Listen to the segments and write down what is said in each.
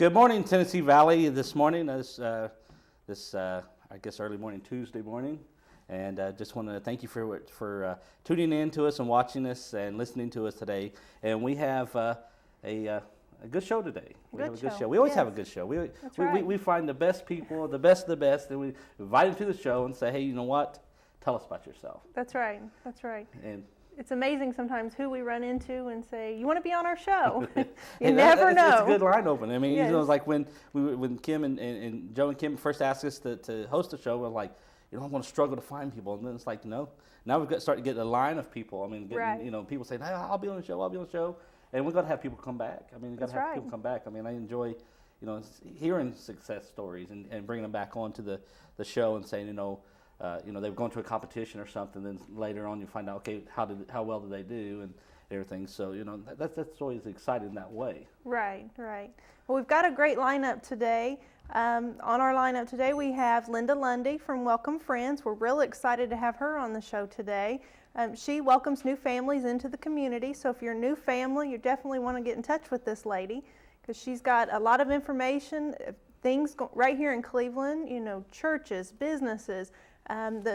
Good morning, Tennessee Valley. This morning, I guess early morning, Tuesday morning, and just want to thank you for tuning in to us and watching us and listening to us today. And we have a good show today. We have a good show. We always have a good show. We find the best people, the best of the best, and we invite them to the show and say, hey, you know what? Tell us about yourself. That's right. That's right. And it's amazing sometimes who we run into and say, you want to be on our show? You never know. It's a good line opener. I mean, yes. You know, it's like when Kim and Joe and Kim first asked us to host the show, we're like, you know, I'm going to struggle to find people. And then it's like, no. Now we've got to start to get a line of people. I mean, you know, people saying, hey, I'll be on the show, I'll be on the show. And we've got to have people come back. I mean, we've got to have people come back. I mean, I enjoy, you know, hearing success stories and bringing them back onto the show and saying, you know, they've gone to a competition or something, then later on you find out, okay, how well did they do and everything. So, you know, that's always exciting that way. Right, right. Well, we've got a great lineup today. On our lineup today, we have Linda Lundy from Welcome Friends. We're real excited to have her on the show today. She welcomes new families into the community. So if you're a new family, you definitely want to get in touch with this lady because she's got a lot of information, things right here in Cleveland, you know, churches, businesses.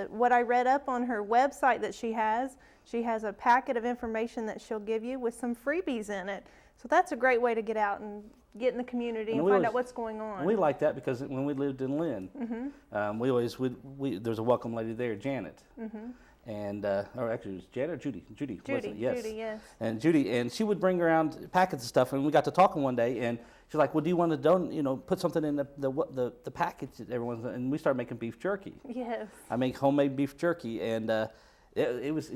What I read up on her website that she has a packet of information that she'll give you with some freebies in it. So that's a great way to get out and get in the community and find out what's going on. We like that because when we lived in Lynn, there's a welcome lady there, Janet. And, or actually it was Janet or Judy? Judy, wasn't it? Yes. Judy, yes. And Judy, and she would bring around packets of stuff, and we got to talking one day, and she's like, well, do you want to put something in the package that everyone's, and we started making beef jerky. Yes. I make homemade beef jerky, and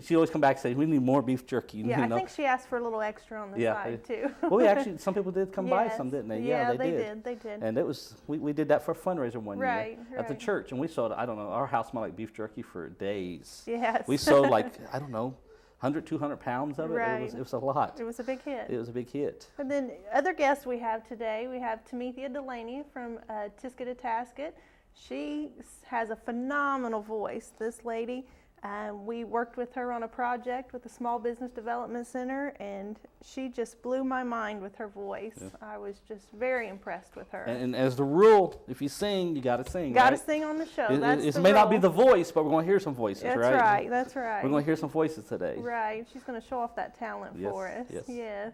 she always come back and say, we need more beef jerky. Yeah, I think she asked for a little extra on the side, too. Well, some people did come by some, didn't they? Yeah, they did. And it was, we did that for a fundraiser one year at the church, and we sold, I don't know, our house smelled like beef jerky for days. Yes. We sold like, I don't know, 100, 200 pounds of it. Right. It was a lot. It was a big hit. It was a big hit. And then other guests we have today, we have Tamethea Delaney from Tiscatatasket. She has a phenomenal voice, this lady. We worked with her on a project with the Small Business Development Center, and she just blew my mind with her voice. Yeah. I was just very impressed with her. And as the rule, if you sing, you got to sing. Got to sing on the show. It may not be the voice, but we're going to hear some voices, right? That's right. That's right. We're going to hear some voices today. Right. She's going to show off that talent for us. Yes. Yes.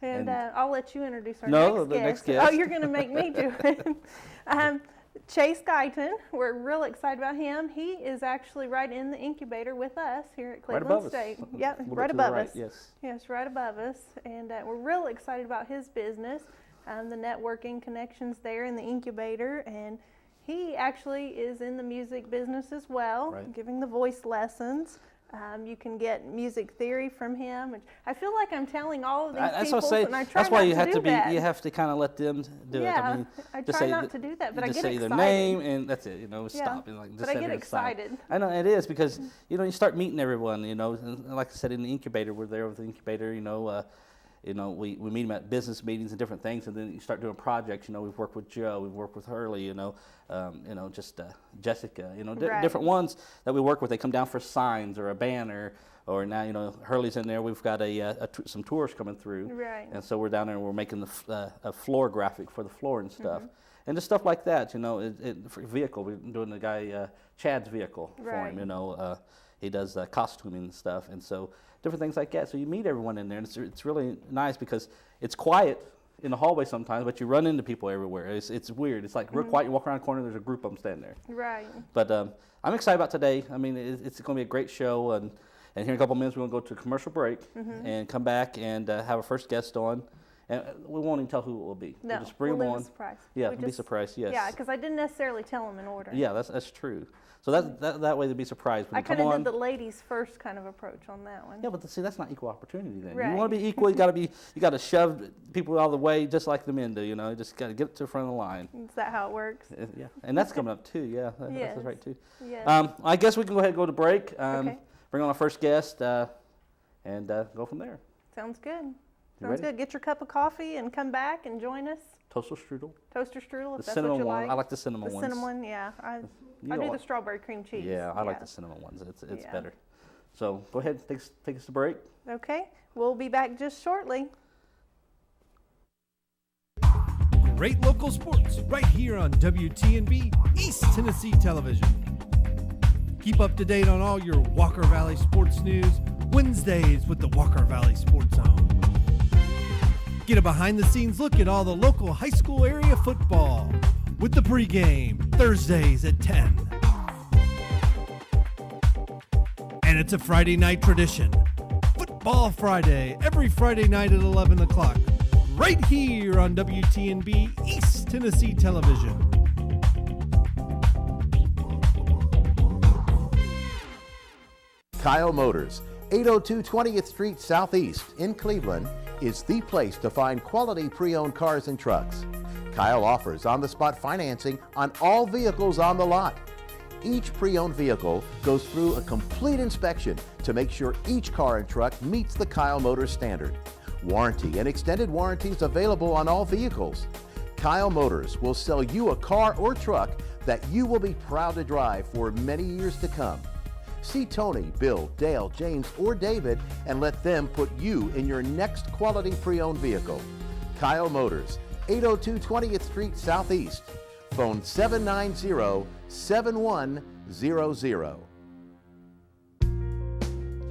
And I'll let you introduce our next guest. Oh, you're going to make me do it. Chase Guyton, we're real excited about him. He is actually right in the incubator with us here at Cleveland State. Yep, right above us. Yes. Yes, right above us. And we're real excited about his business, the networking connections there in the incubator. And he actually is in the music business as well, giving the voice lessons. You can get music theory from him. I feel like I'm telling all of these people, and I try that's why not you to have do to be. that. You have to kind of let them do it. I mean, I try not to do that, but I get excited. Just say their name and that's it. You know, stop. And like, just but I get excited. I know it is because you start meeting everyone. You know, and like I said, in the incubator, we're there with the incubator. We meet them at business meetings and different things, and then you start doing projects. You know, we've worked with Joe, we've worked with Hurley. Jessica. Different ones that we work with. They come down for signs or a banner. Or now, Hurley's in there. We've got some tours coming through, and so we're down there and we're making a floor graphic for the floor and stuff, and just stuff like that. For vehicle, we're doing the guy Chad's vehicle for him. He does costuming and stuff, and so different things like that. So you meet everyone in there, and it's really nice because it's quiet in the hallway sometimes, but you run into people everywhere. It's weird. It's like real quiet. You walk around the corner, there's a group of them standing there. Right. But I'm excited about today. I mean, it's going to be a great show, and here in a couple of minutes, we're going to go to a commercial break and come back and have our first guest on. And we won't even tell who it will be. No, we'll just bring them on. Surprise. Yeah, it'll be a surprise, yes. Yeah, because I didn't necessarily tell them in order. Yeah, that's true. So that way they'd be surprised. When I kind of did the ladies first kind of approach on that one. Yeah, but see, that's not equal opportunity then. Right. You want to be equal, you got to shove people out of the way just like the men do, You just got to get to the front of the line. Is that how it works? Yeah, and that's coming up too, yeah. That's right too. Yes. I guess we can go ahead and go to break. Okay. Bring on our first guest. And go from there. Sounds good. Sounds good. Get your cup of coffee and come back and join us. Toaster strudel. Toaster strudel, if that's what you one. like. I like the cinnamon ones. The cinnamon, yeah. I do the strawberry cream cheese. Yeah, I like the cinnamon ones. It's better. So go ahead, take us to break. Okay. We'll be back just shortly. great local sports right here on WTNB East Tennessee Television. Keep up to date on all your Walker Valley sports news Wednesdays with the Walker Valley Sports Zone. Get a behind-the-scenes look at all the local high school area football with the pregame Thursdays at 10. And it's a Friday night tradition. Football Friday, every Friday night at 11 o'clock, right here on WTNB East Tennessee Television. Kyle Motors, 802 20th Street Southeast in Cleveland, is the place to find quality pre-owned cars and trucks. Kyle offers on-the-spot financing on all vehicles on the lot. Each pre-owned vehicle goes through a complete inspection to make sure each car and truck meets the Kyle Motors standard. Warranty and extended warranties available on all vehicles. Kyle Motors will sell you a car or truck that you will be proud to drive for many years to come. See Tony, Bill, Dale, James, or David and let them put you in your next quality pre-owned vehicle. Kyle Motors, 802 20th Street Southeast. Phone 790-7100.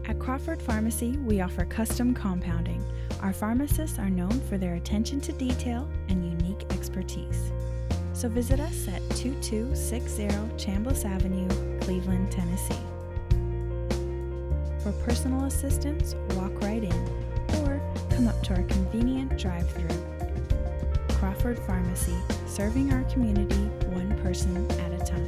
At Crawford Pharmacy, we offer custom compounding. Our pharmacists are known for their attention to detail and unique expertise. So visit us at 2260 Chambliss Avenue, Cleveland, Tennessee. For personal assistance, walk right in or come up to our convenient drive-thru. Crawford Pharmacy, serving our community one person at a time.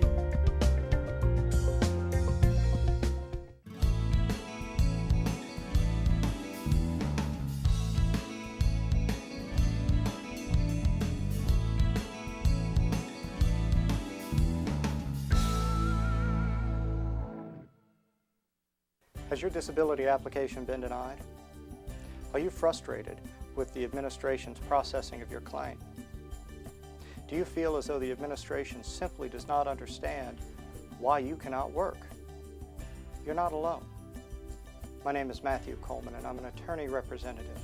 Has your disability application been denied? Are you frustrated with the administration's processing of your claim? Do you feel as though the administration simply does not understand why you cannot work? You're not alone. My name is Matthew Coleman and I'm an attorney representative.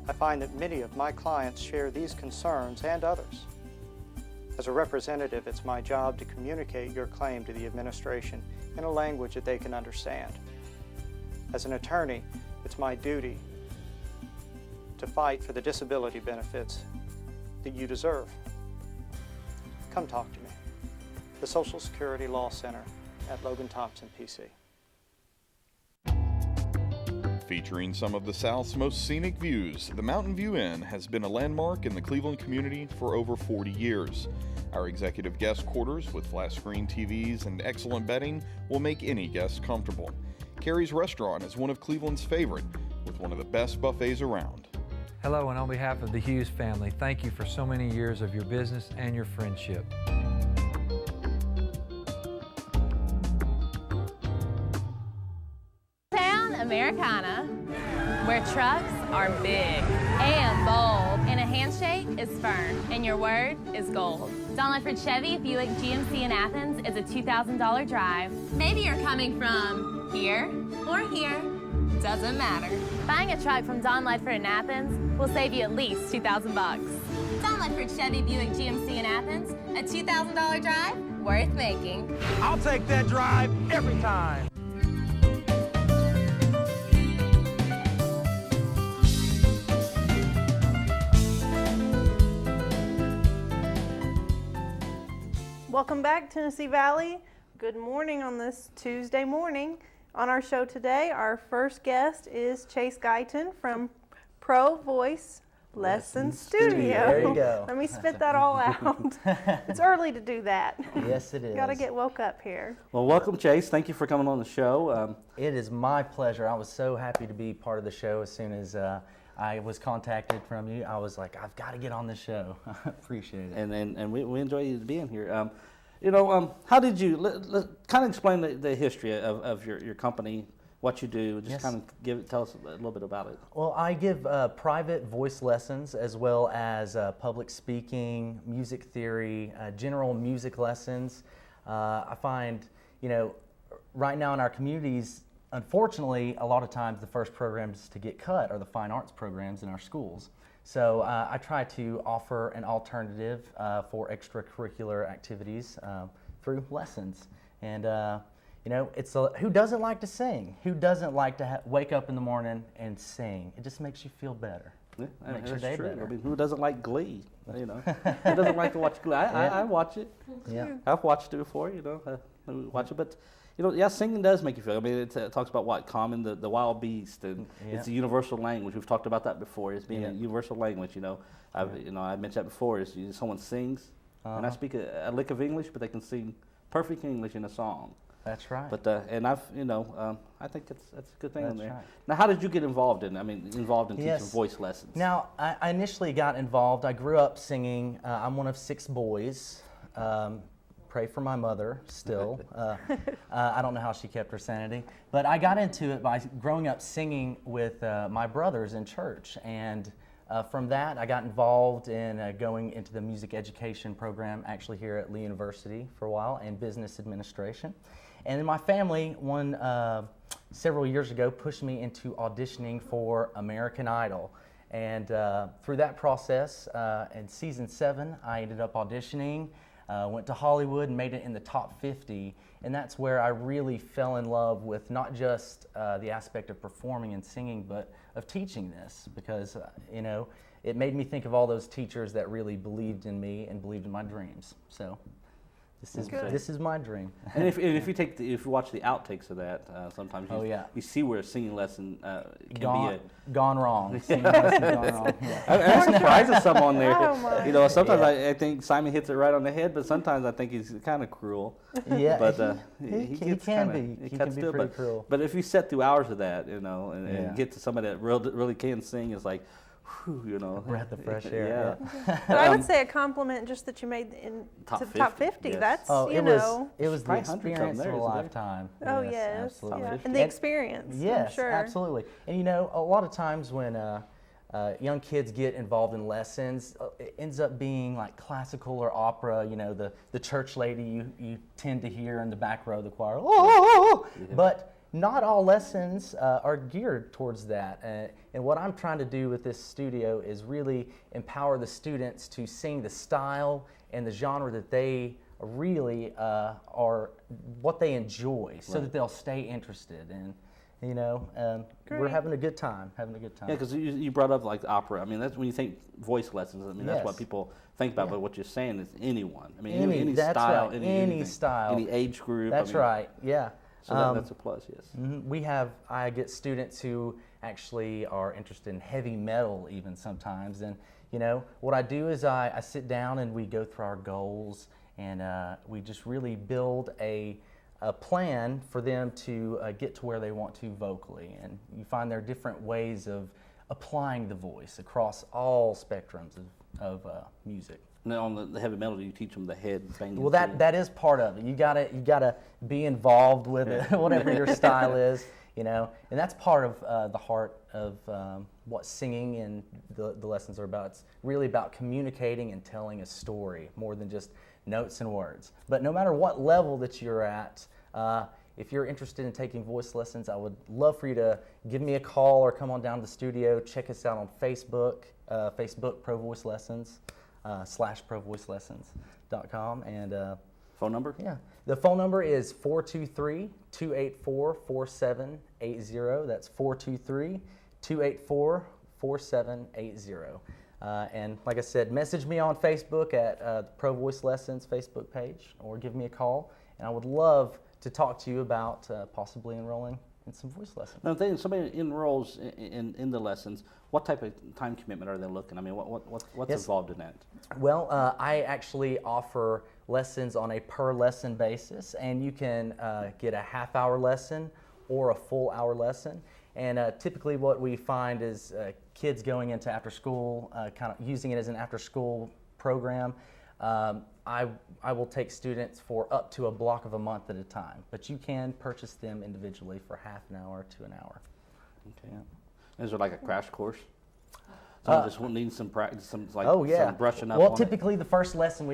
I find that many of my clients share these concerns and others. As a representative, it's my job to communicate your claim to the administration in a language that they can understand. As an attorney, it's my duty to fight for the disability benefits that you deserve. Come talk to me. The Social Security Law Center at Logan Thompson, PC. Featuring some of the South's most scenic views, the Mountain View Inn has been a landmark in the Cleveland community for over 40 years. Our executive guest quarters with flat screen TVs and excellent bedding will make any guest comfortable. Carrie's Restaurant is one of Cleveland's favorite, with one of the best buffets around. Hello, and on behalf of the Hughes family, thank you for so many years of your business and your friendship. Town Americana, where trucks are big and bold, and a handshake is firm, and your word is gold. Don Ledford Chevy Buick GMC in Athens is a $2,000 drive. Maybe you're coming from here or here, doesn't matter. Buying a truck from Don Ledford in Athens will save you at least $2,000 bucks. Don Ledford Chevy Buick GMC in Athens, a $2,000 drive worth making. I'll take that drive every time. Welcome back, Tennessee Valley. Good morning on this Tuesday morning. On our show today, our first guest is Chase Guyton from Pro Voice Lesson Studio. There you go. Let me spit that all out. It's early to do that. Yes, it is. Got to get woke up here. Well, welcome, Chase. Thank you for coming on the show. It is my pleasure. I was so happy to be part of the show as soon as I was contacted from you. I was like, I've got to get on the show. I appreciate it. And we enjoy you being here. How did you kind of explain the history of your company, what you do, just Yes. kind of tell us a little bit about it. Well, I give private voice lessons as well as public speaking, music theory, general music lessons. I find, right now in our communities, unfortunately, a lot of times the first programs to get cut are the fine arts programs in our schools. So I try to offer an alternative for extracurricular activities through lessons. And it's who doesn't like to sing? Who doesn't like to wake up in the morning and sing? It just makes you feel better. Yeah, Makes your day true. better. I mean, who doesn't like Glee? Who doesn't like to watch Glee? I watch it. Yeah. I've watched it before. I watch it, but singing does make you feel. I mean, it talks about what common, the wild beast, and it's a universal language. We've talked about that before. It's being a universal language. I mentioned that before. Is someone sings, and I speak a lick of English, but they can sing perfect English in a song. That's right. But and I think that's a good thing That's in there. right. Now, how did you get involved in teaching voice lessons? Now, I initially got involved. I grew up singing. I'm one of 6 boys. Pray for my mother still. I don't know how she kept her sanity. But I got into it by growing up singing with my brothers in church. And from that, I got involved in going into the music education program, actually here at Lee University for a while, and business administration. And then my family, several years ago, pushed me into auditioning for American Idol. And through that process, in season 7, I ended up auditioning, went to Hollywood and made it in the top 50. And that's where I really fell in love with not just the aspect of performing and singing, but of teaching this, because it made me think of all those teachers that really believed in me and believed in my dreams. So this is my dream. And if you watch the outtakes of that, sometimes you see where a singing lesson can be gone wrong. Singing lesson gone wrong. Yeah. I'm surprised at some on there. Oh Sometimes I think Simon hits it right on the head, but sometimes I think he's kind of cruel. Yeah, but he can be. He can be pretty cruel. But if you set through hours of that, and get to somebody that really can sing, it's like, whew, a breath of fresh air. Yeah. But I would say a compliment just that you made in top 50. Yes. That's it was the Probably hundreds of them experience of there, a isn't there? lifetime. Oh yes, absolutely. yeah. And the experience. Yes, I'm sure. absolutely. And a lot of times when young kids get involved in lessons, it ends up being like classical or opera. The church lady you tend to hear in the back row of the choir. Oh! Yeah. But not all lessons are geared towards that. And what I'm trying to do with this studio is really empower the students to sing the style and the genre that they really are, what they enjoy, so that they'll stay interested. And we're having a good time. Yeah, because you brought up like opera. I mean, that's when you think voice lessons. I mean, that's what people think about. But what you're saying is anyone. I mean, any style, right. any style, any age group. That's right. Yeah. So that's a plus, yes. I get students who actually are interested in heavy metal even sometimes. And, what I do is I sit down and we go through our goals, and we just really build a plan for them to get to where they want to vocally. And you find there are different ways of applying the voice across all spectrums of music. Now on the heavy metal, do you teach them the head banging? Well, that is part of it. You gotta be involved with it, whatever your style is, and that's part of the heart of what singing and the lessons are about. It's really about communicating and telling a story more than just notes and words. But no matter what level that you're at, if you're interested in taking voice lessons, I would love for you to give me a call or come on down to the studio. Check us out on Facebook, Pro Voice Lessons. /provoicelessons.com. And phone number? Yeah. The phone number is 423-284-4780. That's 423-284-4780. And like I said, message me on Facebook at the Pro Voice Lessons Facebook page, or give me a call. And I would love to talk to you about possibly enrolling in some voice lessons. Now, if somebody enrolls in the lessons, what type of time commitment are they looking? I mean, what's involved in that? Well, I actually offer lessons on a per lesson basis, and you can get a half-hour lesson or a full-hour lesson. And typically what we find is kids going into after school, kind of using it as an after-school program. I will take students for up to a block of a month at a time, but you can purchase them individually for half an hour to an hour. Okay. Is there like a crash course? Someone just needs some practice, some brushing up. Well, on typically the first lesson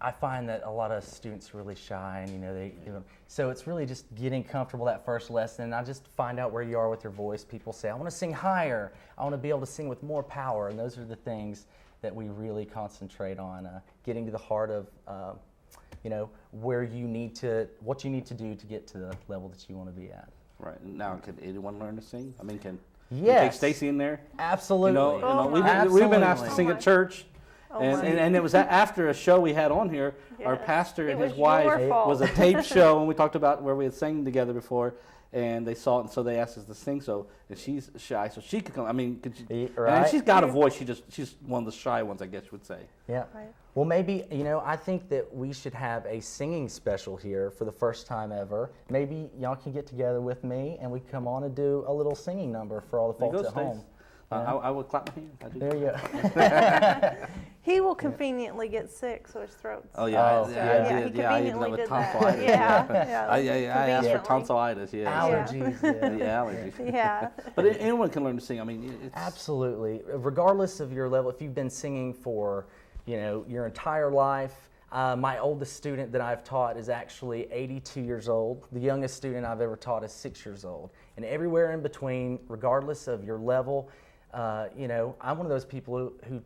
I find that a lot of students are really shy, and so it's really just getting comfortable that first lesson. And I just find out where you are with your voice. People say, I want to sing higher. I want to be able to sing with more power. And those are the things that we really concentrate on, getting to the heart of, what you need to do to get to the level that you want to be at. Right. Now, can anyone learn to sing? I mean, can you Yes. take Stacy in there? Absolutely. We've been asked to sing at church. And it was after a show we had on here. Yes. Our pastor and It his was wife your fault. was a taped show, and we talked about where we had sang together before, and they saw it, and so they asked us to sing. So, and she's shy, so she could come. I mean, could you? Right. And she's got a voice. She's one of the shy ones, I guess you would say. Yeah. Right. Well, maybe, I think that we should have a singing special here for the first time ever. Maybe y'all can get together with me and we can come on and do a little singing number for all the There you folks go, at home. Stace. I would clap my hands. I do. There you go. He will conveniently get sick, so his throat's. Oh yeah, Oh, I yeah, did. he Yeah, I ended up conveniently with did that. tonsillitis. Yeah. I asked for Conveniently. tonsillitis. Yeah. Allergies. Yeah. Yeah, allergies. Yeah. But anyone can learn to sing. I mean, it's Absolutely. Regardless of your level, if you've been singing for, your entire life, my oldest student that I've taught is actually 82 years old. The youngest student I've ever taught is 6 years old. And everywhere in between, regardless of your level, I'm one of those people who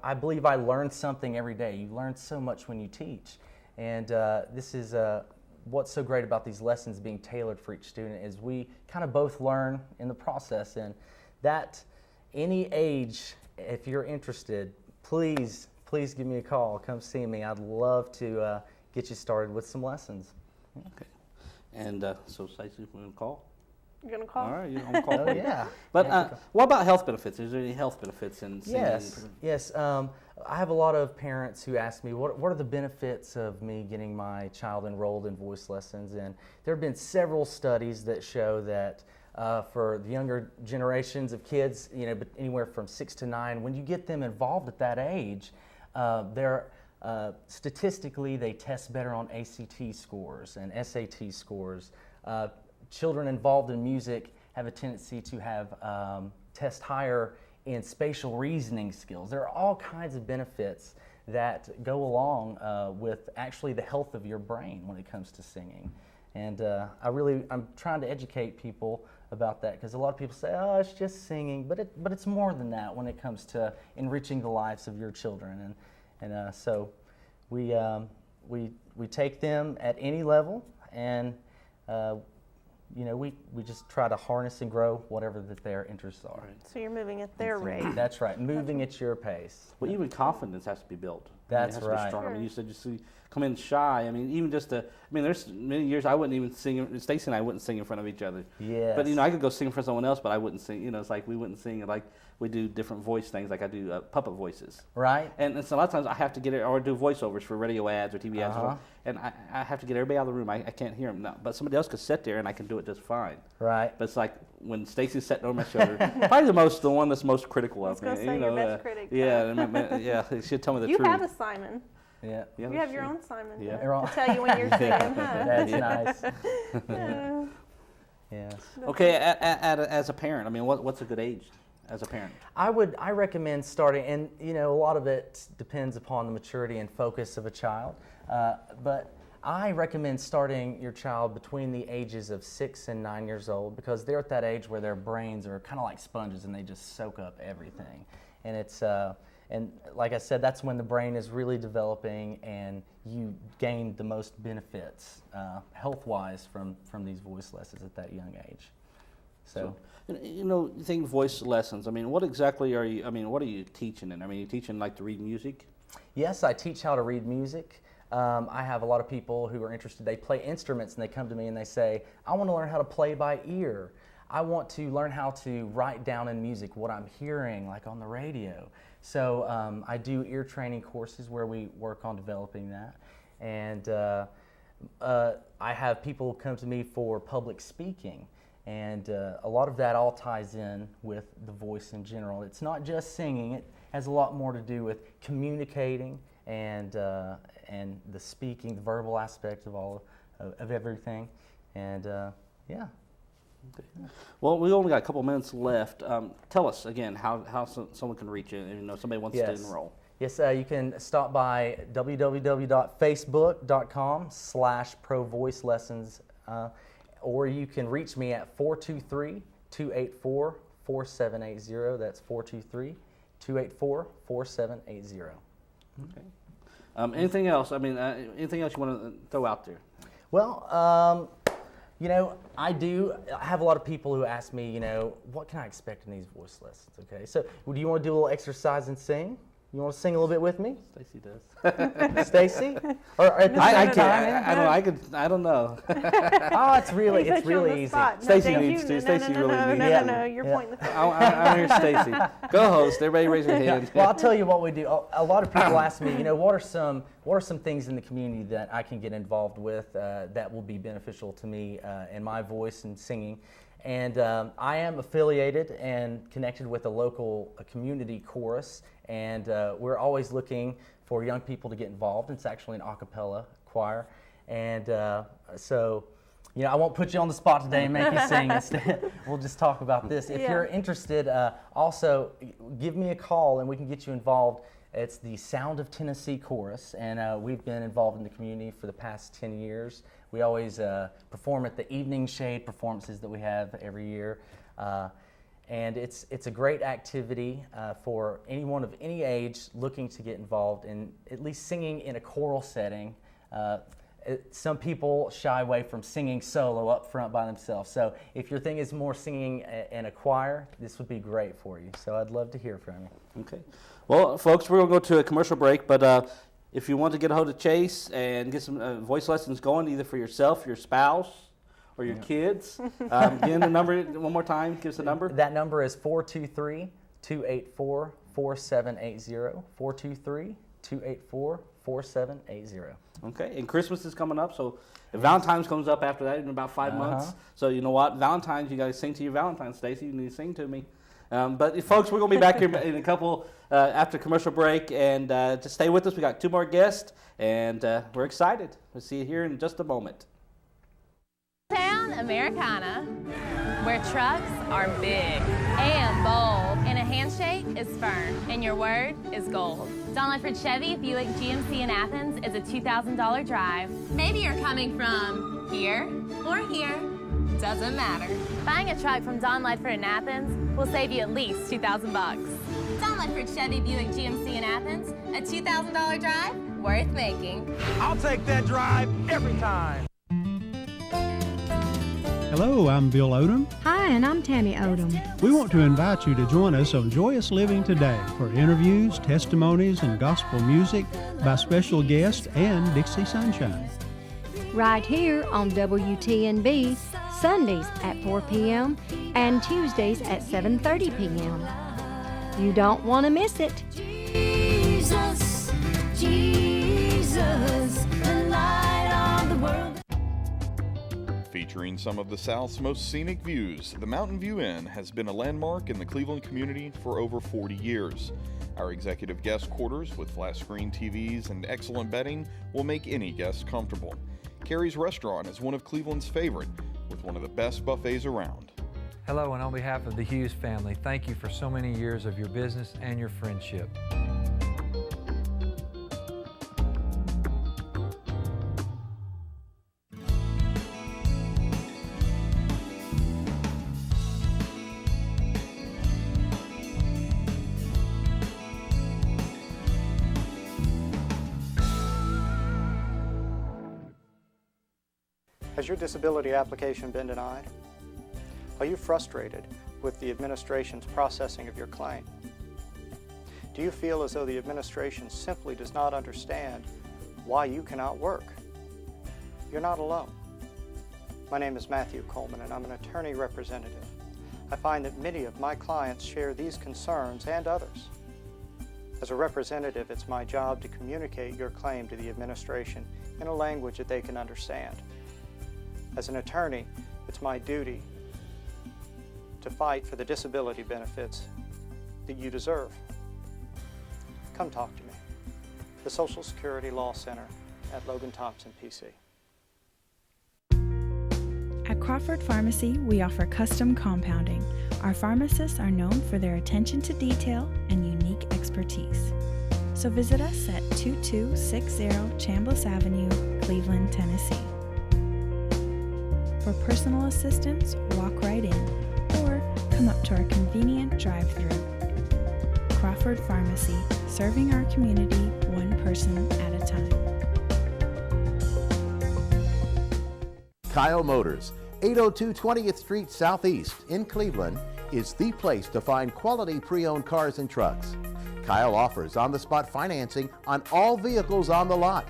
I believe I learn something every day. You learn so much when you teach. And this is what's so great about these lessons being tailored for each student is we kind of both learn in the process. And that any age, if you're interested, please give me a call. Come see me. I'd love to get you started with some lessons. okay. And so, Stacey, we're gonna call. You're going to call? All right, you're on call. Oh, yeah. But what about health benefits? Is there any health benefits in singing? Yes. I have a lot of parents who ask me, what are the benefits of me getting my child enrolled in voice lessons? And there have been several studies that show that for the younger generations of kids, but anywhere from 6 to 9, when you get them involved at that age, statistically they test better on ACT scores and SAT scores. Children involved in music have a tendency to have test higher in spatial reasoning skills. There are all kinds of benefits that go along with actually the health of your brain when it comes to singing. And I'm trying to educate people about that because a lot of people say, oh, it's just singing, but it's more than that when it comes to enriching the lives of your children. And so we take them at any level, and we just try to harness and grow whatever that their interests are. So you're moving at their rate. That's right, moving at your pace. Well, even confidence has to be built. That's it has to right. be strong. Sure. I mean, you said you come in shy. I mean, even just there's many years I wouldn't even sing. Stacy and I wouldn't sing in front of each other. Yes. But I could go sing for someone else, but I wouldn't sing. It's like we wouldn't sing like we do different voice things. Like I do puppet voices. Right. And so a lot of times I have to get it or do voiceovers for radio ads or TV ads, and I have to get everybody out of the room. I can't hear them now. But somebody else could sit there and I can do it just fine. Right. But it's like when Stacy's sitting over my shoulder, probably the one that's most critical of me. I was gonna say your best critic. Yeah, she'll tell me the You truth. have a Simon. Yeah. You have your own Simon. Yeah. To tell you when you're singing, huh? That's nice. Yeah. Yes. Okay, as a parent, I mean, what's a good age as a parent? I recommend starting, and a lot of it depends upon the maturity and focus of a child, but I recommend starting your child between the ages of 6 and 9 years old because they're at that age where their brains are kind of like sponges and they just soak up everything. And it's and like I said, that's when the brain is really developing and you gain the most benefits health-wise from these voice lessons at that young age. So you think voice lessons. I mean, what exactly are you? I mean, what are you teaching? I mean, you teaching like to read music? Yes, I teach how to read music. I have a lot of people who are interested. They play instruments and they come to me and they say, I want to learn how to play by ear. I want to learn how to write down in music what I'm hearing, like on the radio. So I do ear training courses where we work on developing that. And I have people come to me for public speaking. And a lot of that all ties in with the voice in general. It's not just singing. It has a lot more to do with communicating and the speaking, the verbal aspect of everything. And yeah. Okay. Well, we only got a couple minutes left. Tell us again how someone can reach you. Somebody wants to enroll. Yes, you can stop by www.facebook.com/provoicelessons, or you can reach me at 423-284-4780. That's 423-284-4780. Okay. Anything else? I mean, anything else you want to throw out there? Well, you know, I have a lot of people who ask me, you know, what can I expect in these voice lessons? Okay, so do you want to do a little exercise and sing? You want to sing a little bit with me? Stacy does. Stacy? Or at the same time? I don't know. Oh, it's really easy. Stacy needs to. Stacy really needs to. No, you're pointing the finger. I'm here, Stacy. Go host. Everybody raise your hand. Well, I'll tell you what we do. A lot of people ask me, you know, what are some things in the community that I can get involved with that will be beneficial to me and my voice and singing? And I am affiliated and connected with a local community chorus, and we're always looking for young people to get involved. It's actually an a cappella choir, and so, you know, I won't put you on the spot today and make you sing. Instead, we'll just talk about this. If you're interested, also give me a call and we can get you involved. It's the Sound of Tennessee Chorus, and we've been involved in the community for the past 10 years. We always perform at the Evening Shade performances that we have every year. And it's a great activity for anyone of any age looking to get involved in at least singing in a choral setting. Some people shy away from singing solo up front by themselves. So if your thing is more singing in a choir, this would be great for you. So I'd love to hear from you. Okay. Well, folks, we're going to go to a commercial break, but if you want to get a hold of Chase and get some voice lessons going, either for yourself, your spouse, or your kids, give the number one more time. Give us the number. That number is 423-284-4780. 423-284-4780. Okay, and Christmas is coming up, so Valentine's comes up after that in about 5 months. So you know what? Valentine's, you got to sing to your Valentine's, Stacy. You need to sing to me. But folks, we're going to be back here in a couple after commercial break, and just stay with us. We got 2 more guests, and we're excited. We'll see you here in just a moment. Town Americana, where trucks are big and bold, and a handshake is firm, and your word is gold. Don Ledford Chevy Buick GMC in Athens is a $2,000 drive. Maybe you're coming from here or here, doesn't matter. Buying a truck from Don Ledford in Athens will save you at least $2,000. Don Ledford Chevy Buick GMC in Athens, a $2,000 drive worth making. I'll take that drive every time. Hello, I'm Bill Odom. Hi, and I'm Tammy Odom. We want to invite you to join us on Joyous Living Today for interviews, testimonies, and gospel music by special guests and Dixie Sunshine. Right here on WTNB, Sundays at 4 p.m. and Tuesdays at 7:30 p.m. You don't want to miss it. Jesus, Jesus, the light of the world. Featuring some of the South's most scenic views, the Mountain View Inn has been a landmark in the Cleveland community for over 40 years. Our executive guest quarters with flat screen TVs and excellent bedding will make any guest comfortable. Carrie's Restaurant is one of Cleveland's favorite, with one of the best buffets around. Hello, and on behalf of the Hughes family, thank you for so many years of your business and your friendship. Has your disability application been denied? Are you frustrated with the administration's processing of your claim? Do you feel as though the administration simply does not understand why you cannot work? You're not alone. My name is Matthew Coleman, and I'm an attorney representative. I find that many of my clients share these concerns and others. As a representative, it's my job to communicate your claim to the administration in a language that they can understand. As an attorney, it's my duty to fight for the disability benefits that you deserve. Come talk to me. The Social Security Law Center at Logan Thompson, PC. At Crawford Pharmacy, we offer custom compounding. Our pharmacists are known for their attention to detail and unique expertise. So visit us at 2260 Chambliss Avenue, Cleveland, Tennessee. For personal assistance, walk right in or come up to our convenient drive-thru. Crawford Pharmacy, serving our community one person at a time. Kyle Motors, 802 20th Street Southeast in Cleveland, is the place to find quality pre-owned cars and trucks. Kyle offers on-the-spot financing on all vehicles on the lot.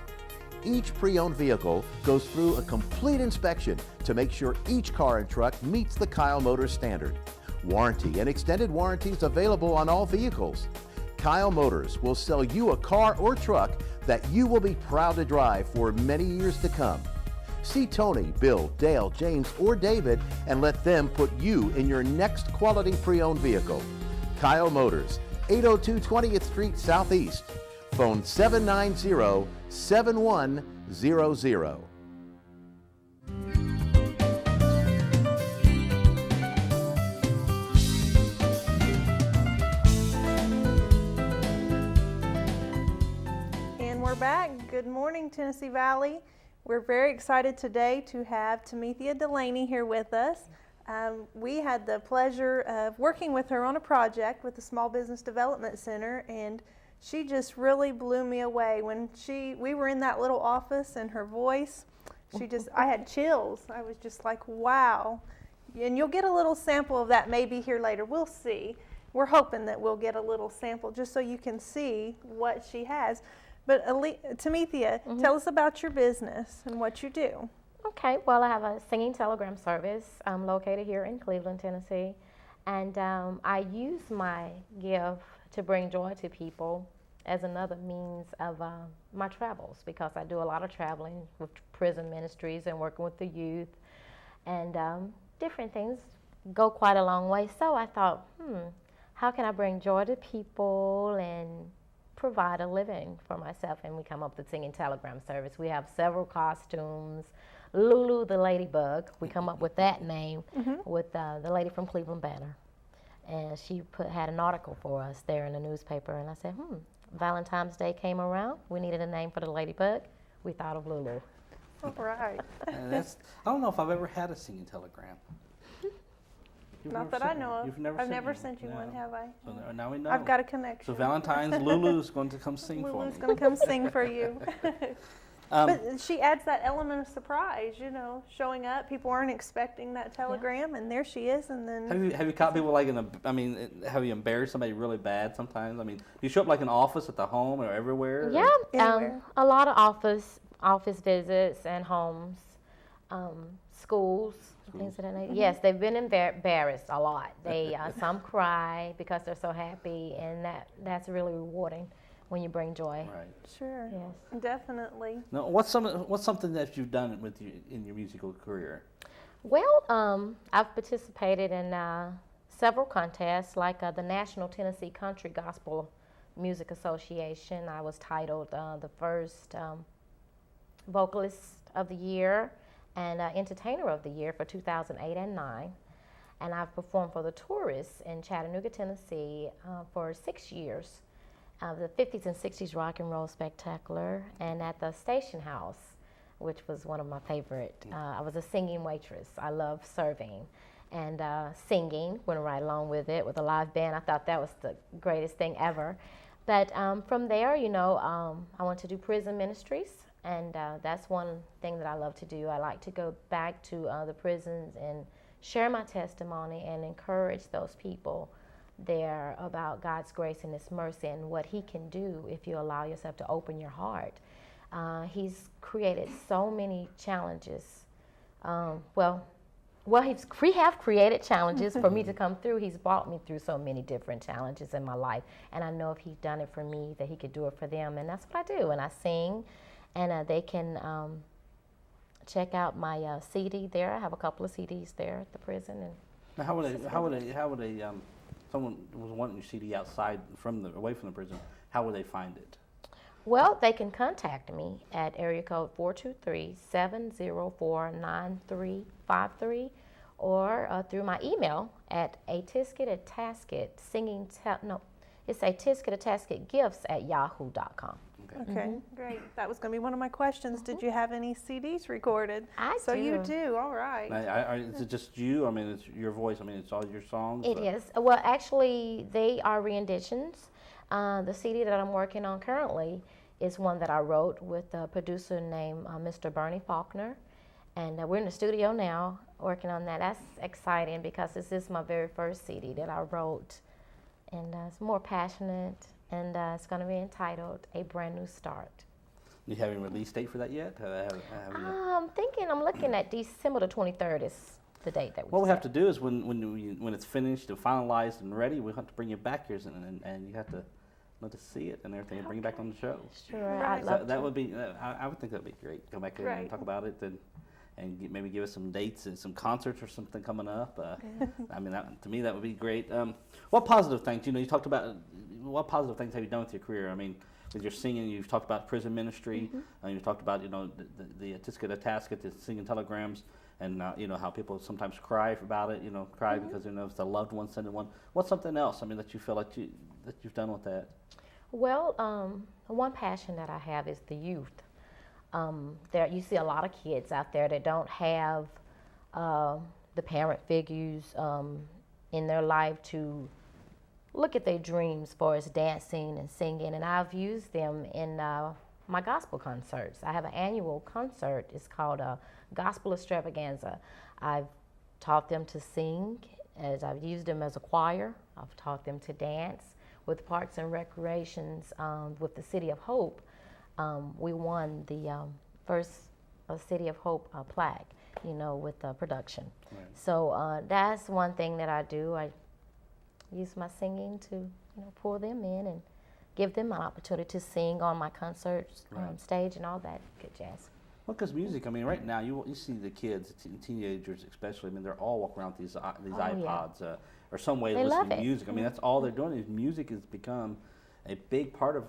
Each pre-owned vehicle goes through a complete inspection to make sure each car and truck meets the Kyle Motors standard. Warranty and extended warranties available on all vehicles. Kyle Motors will sell you a car or truck that you will be proud to drive for many years to come. See Tony, Bill, Dale, James, or David and let them put you in your next quality pre-owned vehicle. Kyle Motors, 802 20th Street Southeast. Phone 790-7100. And we're back. Good morning, Tennessee Valley. We're very excited today to have Tamethia Delaney here with us. We had the pleasure of working with her on a project with the Small Business Development Center, and she just really blew me away. When we were in that little office and her voice, I had chills. I was just like, wow. And you'll get a little sample of that maybe here later. We'll see. We're hoping that we'll get a little sample just so you can see what she has. But Tamethia, tell us about your business and what you do. Okay, well, I have a singing telegram service located here in Cleveland, Tennessee, and I use my gift to bring joy to people as another means of my travels, because I do a lot of traveling with prison ministries and working with the youth, and different things go quite a long way. So I thought, how can I bring joy to people and provide a living for myself? And we come up with the singing telegram service. We have several costumes. Lulu the Ladybug, we come up with that name with the lady from Cleveland Banner. And she had an article for us there in the newspaper, and I said, Valentine's Day came around. We needed a name for the ladybug. We thought of Lulu. All right. I don't know if I've ever had a singing telegram. Not that I know of. I've never sent you one, have I? So now we know. I've got a connection. So Valentine's, Lulu's going to come sing for me. Lulu's going to come sing for you. But she adds that element of surprise, showing up. People aren't expecting that telegram, and there she is. And then have you caught people like have you embarrassed somebody really bad sometimes? I mean, do you show up like in an office, at the home, or everywhere? Yeah, Anywhere? A lot of office visits and homes, schools. Things of that nature. Yes, they've been embarrassed a lot. They some cry because they're so happy, and that's really rewarding when you bring joy. Right. Sure. Yes. Definitely. Now, what's something that you've done in your musical career? Well, I've participated in several contests, like the National Tennessee Country Gospel Music Association. I was titled the first vocalist of the year and Entertainer of the Year for 2008 and 2009. And I've performed for the Tourists in Chattanooga, Tennessee for 6 years. The 50s and 60s Rock and Roll Spectacular, and at the Station House, which was one of my favorite. I was a singing waitress. I love serving, and singing went right along with it with a live band. I thought that was the greatest thing ever. But from there, I went to do prison ministries, and that's one thing that I love to do. I like to go back to the prisons and share my testimony and encourage those people there about God's grace and His mercy and what He can do if you allow yourself to open your heart. He's created so many challenges. We have created challenges for me to come through. He's brought me through so many different challenges in my life, and I know if He's done it for me, that He could do it for them, and that's what I do. And I sing, and they can check out my CD there. I have a couple of CDs there at the prison. And now, how would someone was wanting your CD outside away from the prison, how would they find it? Well, they can contact me at area code 423-704-9353 or through my email at atisket@tasket It's a tisketatesketgifts@yahoo.com. Okay, great. That was going to be one of my questions. Did you have any CDs recorded? So do. you do. All right. Is it just you? I mean, it's your voice. I mean, it's all your songs. It is. Well, actually, they are renditions. The CD that I'm working on currently is one that I wrote with a producer named Mr. Bernie Faulkner. And we're in the studio now working on that. That's exciting because this is my very first CD that I wrote. And it's more passionate, and it's going to be entitled A Brand New Start. You have a release date for that yet? I'm looking at December the 23rd is the date that we What we have to do is when it's finished and finalized and ready, we have to bring you back here and you have to let us see it and everything and bring it back on the show. Sure, I'd love to. That would be, I would think that would be great. Come back here and talk about it and maybe give us some dates and some concerts or something coming up. I mean, to me, that would be great. What positive things, you talked about, what positive things have you done with your career? I mean, with your singing, you've talked about prison ministry, you've talked about, the Tisketasket, the singing telegrams, and, how people sometimes cry about it, because, it's the loved one sending one. What's something else, I mean, that you feel like that you've done with that? Well, one passion that I have is the youth. There, you see a lot of kids out there that don't have the parent figures in their life to look at their dreams as far as dancing and singing, and I've used them in my gospel concerts. I have an annual concert. It's called a Gospel Extravaganza. I've taught them to sing, as I've used them as a choir. I've taught them to dance with Parks and Recreations with the City of Hope. We won the first City of Hope plaque, with production. Right. So that's one thing that I do. I use my singing to, pull them in and give them an opportunity to sing on my concerts, stage, and all that good jazz. Well, because music, I mean, right now you see the kids, teenagers especially. I mean, they're all walking around with these iPods or some way of listening to music. I mean, that's all they're doing. Is music has become a big part of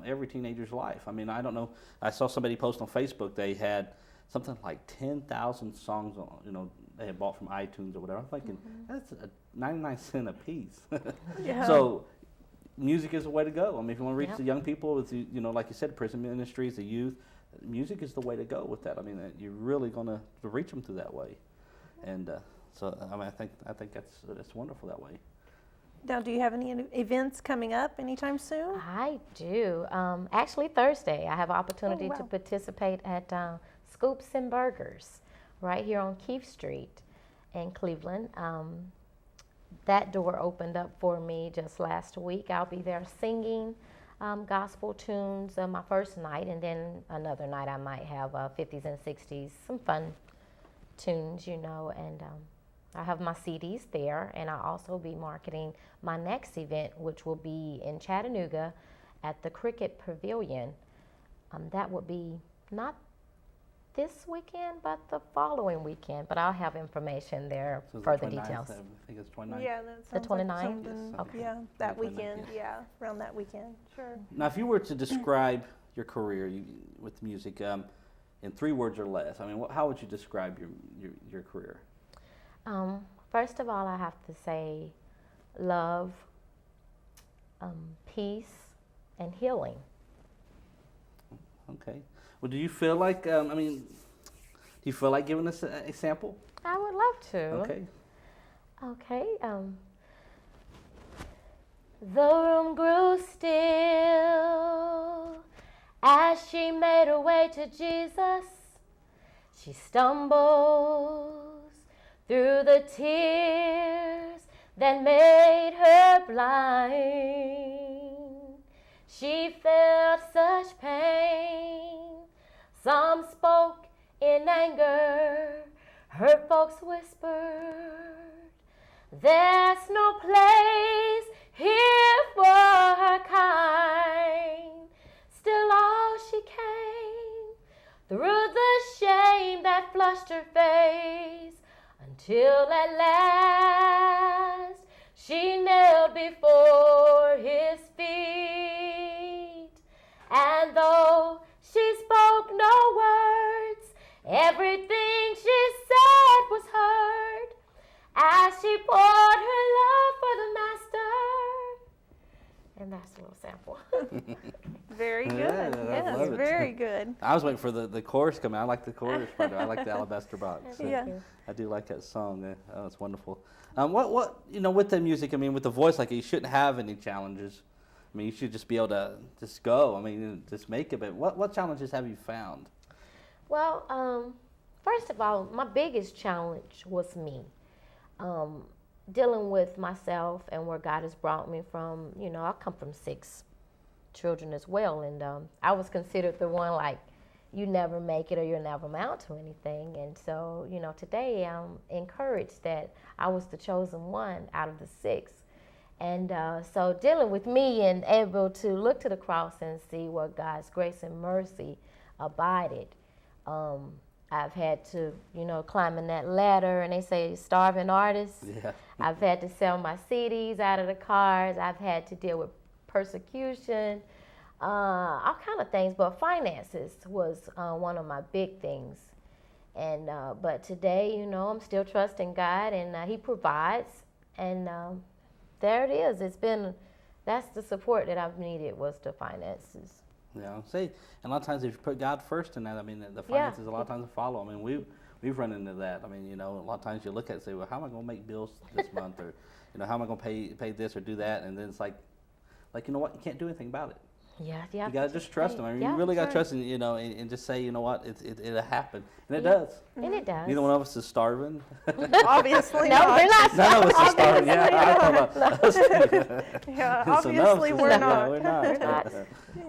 every teenager's life. I mean, I don't know. I saw somebody post on Facebook. They had something like 10,000 songs they had bought from iTunes or whatever. I'm thinking that's 99 cents a piece. So music is the way to go. I mean, if you want to reach the young people with like you said, prison ministries, the youth, music is the way to go with that. I mean, you're really going to reach them through that way. And so I mean, I think that's wonderful that way. Now, do you have any events coming up anytime soon? I do. Actually, Thursday, I have an opportunity to participate at Scoops and Burgers right here on Keefe Street in Cleveland. That door opened up for me just last week. I'll be there singing gospel tunes my first night, and then another night I might have 50s and 60s, some fun tunes, and I have my CDs there, and I'll also be marketing my next event, which will be in Chattanooga at the Cricket Pavilion. That would be not this weekend, but the following weekend. But I'll have information there for the details. I think it's 29th. Yeah, that the sounds 29th? like something. Okay. Yeah, that weekend. Yeah, around that weekend. Sure. Now, if you were to describe your career with music in 3 words or less, I mean, how would you describe your career? First of all, I have to say love, peace, and healing. Okay. Well, do you feel like, do you feel like giving us a sample? I would love to. Okay. Okay. The room grew still as she made her way to Jesus. She stumbles through the tears that made her blind. She felt such pain. Some spoke in anger. Her folks whispered, "There's no place here for her kind." Still all she came through the shame that flushed her face, until at last she knelt before his feet. And though she spoke no words, everything she said was heard, as she poured her love for the master. And wonderful. Very good. Yeah, I Yes, love it. very good. I was waiting for the chorus coming. I like the chorus part. I like the Alabaster Box. So Yeah. I do like that song. Oh, it's wonderful. What with the music? I mean, with the voice, like you shouldn't have any challenges. I mean, you should just be able to just go. I mean, just make it. But what challenges have you found? Well, first of all, my biggest challenge was me. Dealing with myself and where God has brought me from. I come from 6 children as well, and I was considered the one like, you never make it or you'll never amount to anything. And so, today I'm encouraged that I was the chosen one out of the 6. And so dealing with me and able to look to the cross and see where God's grace and mercy abided. I've had to, climb in that ladder, and they say starving artists. Yeah. I've had to sell my CDs out of the cars. I've had to deal with persecution, all kind of things. But finances was one of my big things. And but today, I'm still trusting God, and He provides. And there it is. That's the support that I've needed, was the finances. Yeah, and a lot of times if you put God first in that, I mean, the finances a lot of times follow. I mean, we've run into that. I mean, a lot of times you look at it and say, well, how am I going to make bills this month, or how am I going to pay this or do that, and then it's like you know what, you can't do anything about it. Yeah, you got to just trust Him. I mean, yeah, you really got to right. trust Him, and just say, you know what, it'll happen, and it does. And it does. Neither one of us is starving. Obviously No, not. we're not. None of us is starving. Yeah, I thought about Yeah, So none of us obviously is- we're yeah, not. we're not.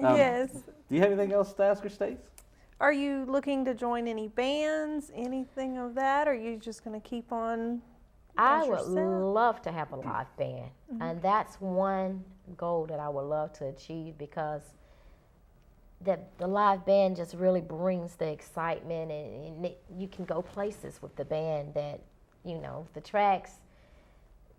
Yes. Do you have anything else to ask her, Stace? Are you looking to join any bands, anything of that, or are you just going to keep on? I as would yourself? love to have a live band, and that's one goal that I would love to achieve, because the live band just really brings the excitement, and you can go places with the band that, the tracks,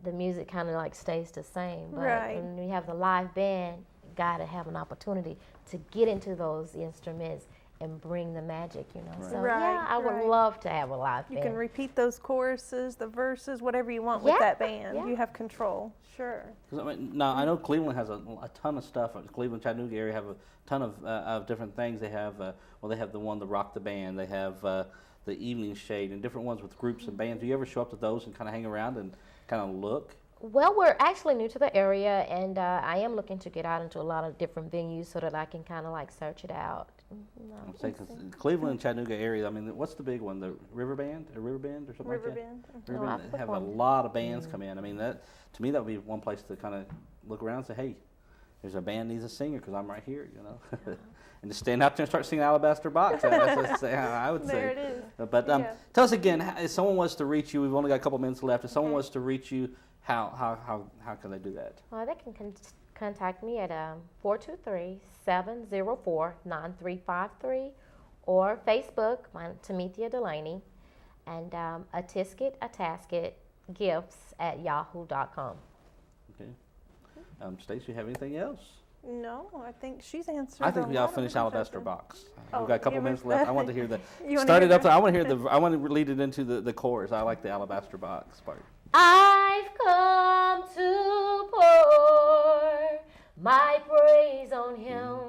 the music kind of like stays the same. But Right. when you have the live band, you got to have an opportunity to get into those instruments and bring the magic, Right. So Right, yeah, I would right. love to have a live You band. can repeat those choruses, the verses, whatever you want with Yeah, that band. yeah. You have control. Sure. 'Cause, I mean, now I know Cleveland has a ton of stuff. Cleveland, Chattanooga area have a ton of different things. They have they have the one, the Rock the Band. They have the Evening Shade and different ones with groups and bands. Do you ever show up to those and kind of hang around and kind of look? Well, we're actually new to the area, and I am looking to get out into a lot of different venues so that I can kind of like search it out. I'm saying 'cause Cleveland, Chattanooga area. I mean, what's the big one? The River Band or something like that? Riverbend. River No, Band. I've They have a performed. lot of bands come in. I mean, that to me that would be one place to kind of look around and say, hey, there's a band needs a singer because I'm right here, and just stand out there and start singing Alabaster Box. That's what I would say. There it is. But Yeah. tell us again, if someone was to reach you, we've only got a couple minutes left. If someone was to reach you, how can they do that? Well, they can contact me at 423-704-9353 or Facebook, Tamithia Delaney, and a tasket gifts at yahoo.com. Okay. Stace, you have anything else? No, I think she's answered. I think a we all lot of finished them. Alabaster Box. Oh, We've got a couple you minutes want- left. I want to hear the You wanna start hear it up. the- I want to hear I want to lead it into the chorus. I like the Alabaster Box part. I've come to pour my praise on Him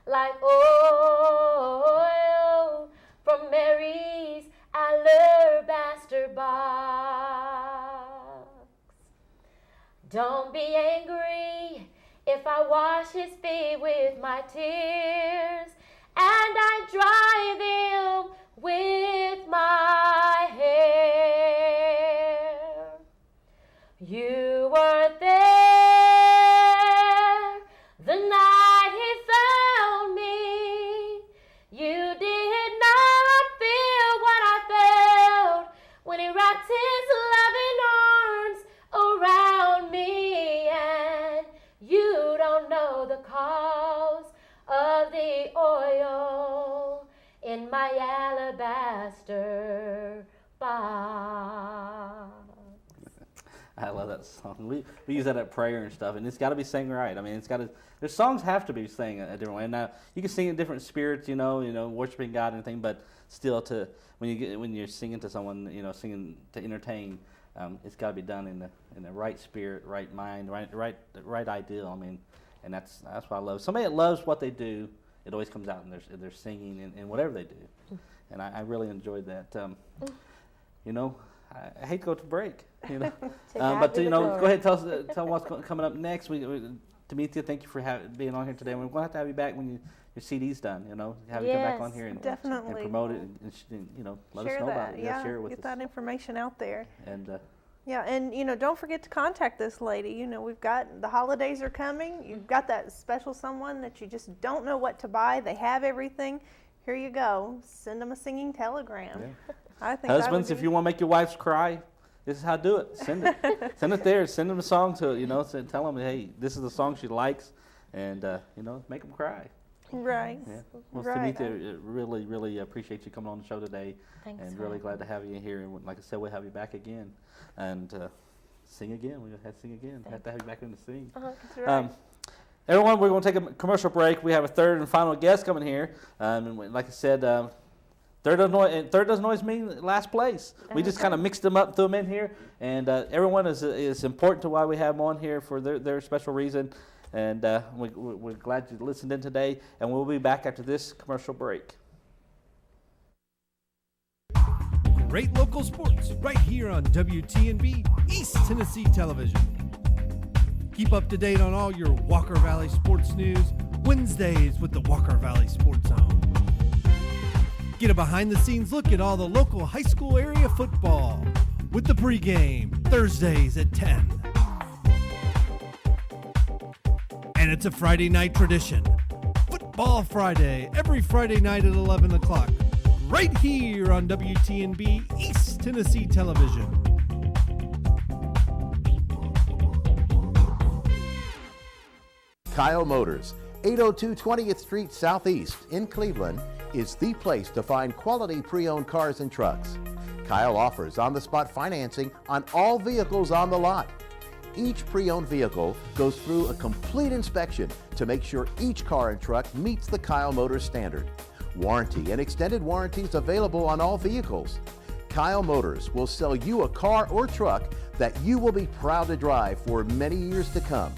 like oil from Mary's alabaster box. Don't be angry if I wash His feet with my tears and I dry them with my hair. You were there the night He found me. You did not feel what I felt when He wrapped His loving arms around me. And you don't know the cause of the oil in my alabaster box. I love that song. We use that at prayer and stuff, and it's got to be sang right. I mean, their songs have to be sang a different way. Now you can sing in different spirits, worshiping God and everything, but still, when you're singing to someone, singing to entertain, it's got to be done in the right spirit, right mind, right ideal. I mean, and that's what I love. Somebody that loves what they do, it always comes out in their singing and whatever they do, and I really enjoyed that. You know, I hate to go to break, you know, but you know, go ahead and tell what's coming up next. Tamithia, thank you for being on here today. We're going to have to have you back when your CD's done, you know, have you come back on here and promote it and you know, let us know about it. Yeah, share it with get us. that information out there. And yeah, and you know, don't forget to contact this lady. You know, we've got the holidays are coming. You've got that special someone that you just don't know what to buy. They have everything. Here you go. Send them a singing telegram. Yeah. I think husbands, if you want to make your wives cry, this is how to do it. Send it. Send it there. Send them a song to, you know, tell them, hey, this is the song she likes, and you know, make them cry. Right. Yeah. Well, right. Tamithia, really, really appreciate you coming on the show today. Thanks. And really glad to have you here. And like I said, we'll have you back again, and sing again. We have to sing again. Have to have you back in to sing. That's right. Everyone, we're going to take a commercial break. We have a third and final guest coming here, and like I said. Third doesn't always mean last place. We just kind of mixed them up, threw them in here, and everyone is important to why we have them on here for their special reason. And we're glad you listened in today, and we'll be back after this commercial break. Great local sports right here on WTNB East Tennessee Television. Keep up to date on all your Walker Valley sports news Wednesdays with the Walker Valley Sports Zone. Get a behind-the-scenes look at all the local high school area football with the pregame Thursdays at 10. And it's a Friday night tradition. Football Friday, every Friday night at 11 o'clock, right here on WTNB East Tennessee Television. Kyle Motors, 802 20th Street Southeast in Cleveland, is the place to find quality pre-owned cars and trucks. Kyle offers on-the-spot financing on all vehicles on the lot. Each pre-owned vehicle goes through a complete inspection to make sure each car and truck meets the Kyle Motors standard. Warranty and extended warranties available on all vehicles. Kyle Motors will sell you a car or truck that you will be proud to drive for many years to come.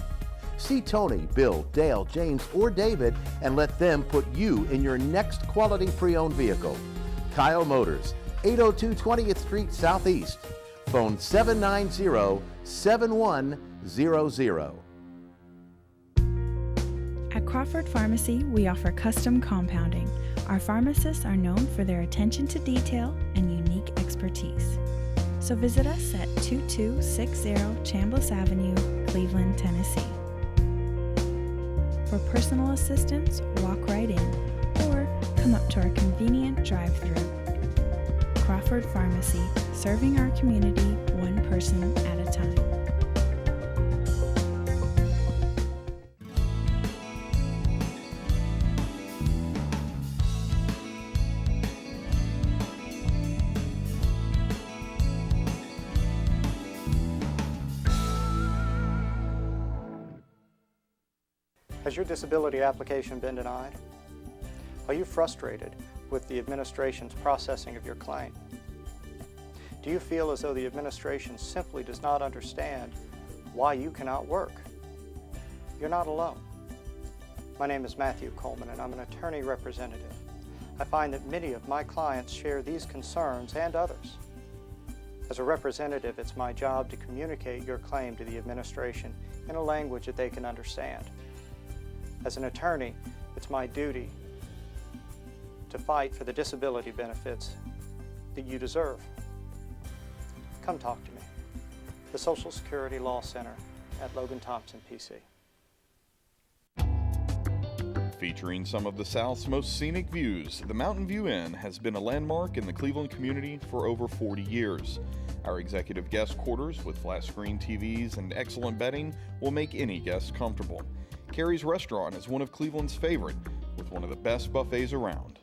See Tony, Bill, Dale, James, or David and let them put you in your next quality pre-owned vehicle. Kyle Motors, 802 20th Street Southeast. Phone 790-7100. At Crawford Pharmacy, we offer custom compounding. Our pharmacists are known for their attention to detail and unique expertise. So visit us at 2260 Chambliss Avenue, Cleveland, Tennessee. For personal assistance, walk right in or come up to our convenient drive-thru. Crawford Pharmacy, serving our community one person at a time. Has your disability application been denied? Are you frustrated with the administration's processing of your claim? Do you feel as though the administration simply does not understand why you cannot work? You're not alone. My name is Matthew Coleman, and I'm an attorney representative. I find that many of my clients share these concerns and others. As a representative, it's my job to communicate your claim to the administration in a language that they can understand. As an attorney, it's my duty to fight for the disability benefits that you deserve. Come talk to me. The Social Security Law Center at Logan Thompson, PC. Featuring some of the South's most scenic views, the Mountain View Inn has been a landmark in the Cleveland community for over 40 years. Our executive guest quarters with flat-screen TVs and excellent bedding will make any guest comfortable. Carrie's Restaurant is one of Cleveland's favorite, with one of the best buffets around.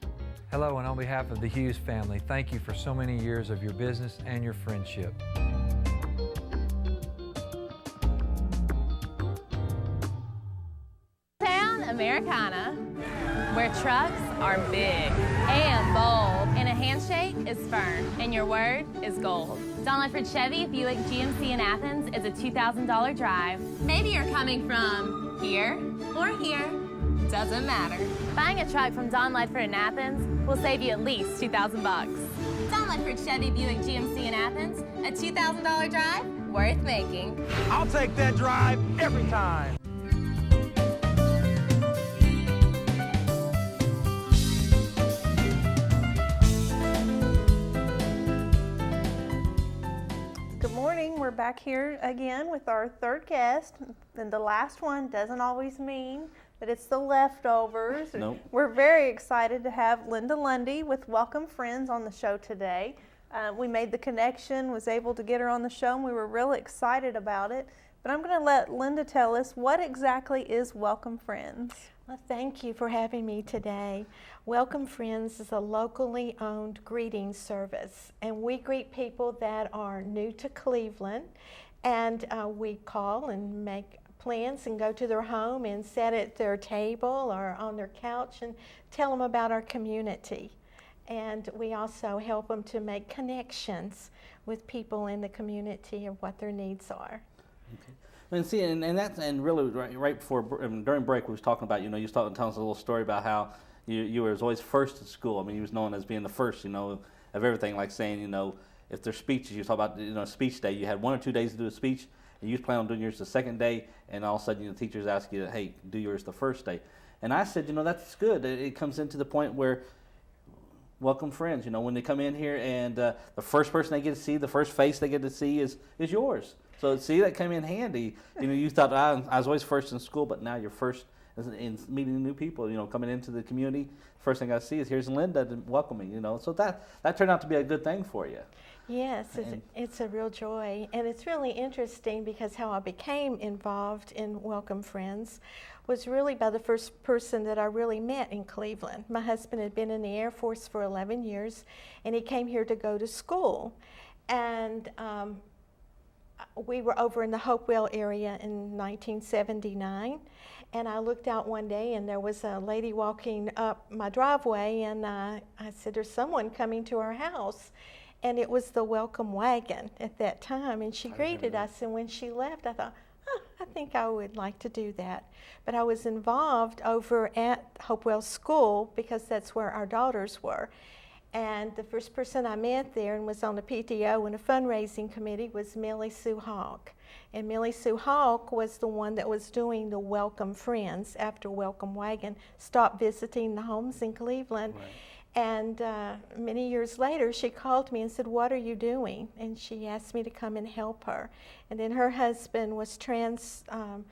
Hello, and on behalf of the Hughes family, thank you for so many years of your business and your friendship. Town Americana, where trucks are big and bold, and a handshake is firm, and your word is gold. Don Ledford Chevy Buick GMC in Athens is a $2,000 drive. Maybe you're coming from Here or here, doesn't matter. Buying a truck from Don Ledford in Athens will save you at least $2,000. Don Ledford Chevy Buick GMC in Athens, a $2,000 drive worth making. I'll take that drive every time. Good morning. We're back here again with our third guest, and the last one doesn't always mean that it's the leftovers. Nope. We're very excited to have Linda Lundy with Welcome Friends on the show today. We made the connection, was able to get her on the show, and we were really excited about it. But I'm going to let Linda tell us what exactly is Welcome Friends. Well, thank you for having me today. Welcome Friends is a locally owned greeting service, and we greet people that are new to Cleveland, and we call and make plans and go to their home and sit at their table or on their couch and tell them about our community. And we also help them to make connections with people in the community of what their needs are. Okay. And see, and really right before during break, we was talking about, you was telling us a little story about how you were always first at school. I mean, you was known as being the first, of everything. Like saying, if there's speeches, you talk about, speech day. You had 1 or 2 days to do a speech, and you was planning on doing yours the second day, and all of a sudden, the teachers ask you, hey, do yours the first day. And I said, that's good. It comes into the point where welcome friends. When they come in here, and the first person they get to see, the first face they get to see is yours. So see, that came in handy. You thought I was always first in school, but now you're first in meeting new people. Coming into the community, first thing I see is here's Linda welcoming. So that turned out to be a good thing for you. Yes, it's a real joy, and it's really interesting because how I became involved in Welcome Friends was really by the first person that I really met in Cleveland. My husband had been in the Air Force for 11 years, and he came here to go to school, and we were over in the Hopewell area in 1979, and I looked out one day and there was a lady walking up my driveway, and I said, there's someone coming to our house. And it was the welcome wagon at that time, and she greeted us, and when she left, I thought, I think I would like to do that. But I was involved over at Hopewell School because that's where our daughters were. And the first person I met there and was on the PTO and a fundraising committee was Millie Sue Hawk. And Millie Sue Hawk was the one that was doing the Welcome Friends after Welcome Wagon stopped visiting the homes in Cleveland. Right. And many years later, she called me and said, what are you doing? And she asked me to come and help her. And then her husband was transferred